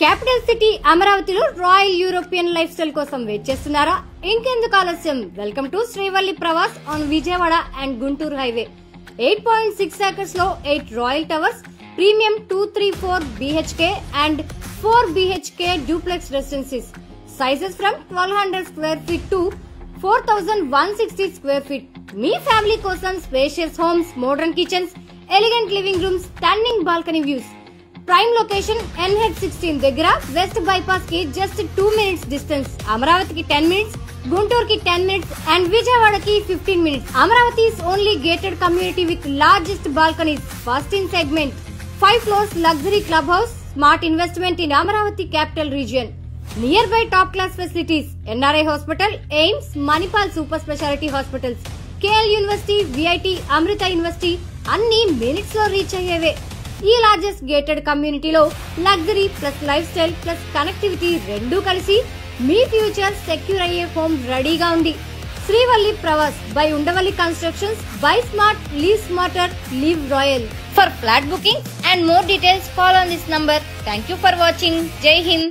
Capital city అమరావతిలో royal European life style కోసం wait చేస్తున్నారా? ఇంకెందుకు ఆలస్యం? Welcome to Srivalli Pravas on Vijayawada and Guntur highway. 8.6 acres లో 8 royal towers, premium 234 BHK and 4 BHK duplex residences. Sizes from 1200 square feet to 4160 square feet. మీ family కోసం spacious homes, modern kitchens, elegant living rooms, stunning balcony views. Prime location NH16 దగ్గర west bypass కి just 2 minutes distance. అమరావతికి 10 minutes, గుంటూరుకి 10 minutes and విజయవాడకి 15 minutes. Amaravati is only gated community with largest balconies, first in segment. 5 floors luxury clubhouse, smart investment in Amaravati capital region. Nearby top class facilities, NRI Hospital, AIIMS, Manipal Super Speciality Hospitals, KL University, VIT, Amrita University అన్ని minutes లో reach అయ్యేవే. ఈ largest gated కమ్యూనిటీలో luxury plus life style plus connectivity రెండూ కలిసి మీ future secure అయ్యే home రెడీగా ఉంది. Srivalli Pravas by Undavalli constructions. By smart, leave smarter, leave royal. For flat booking and more details call on this number. Thank you for watching. జై హింద్.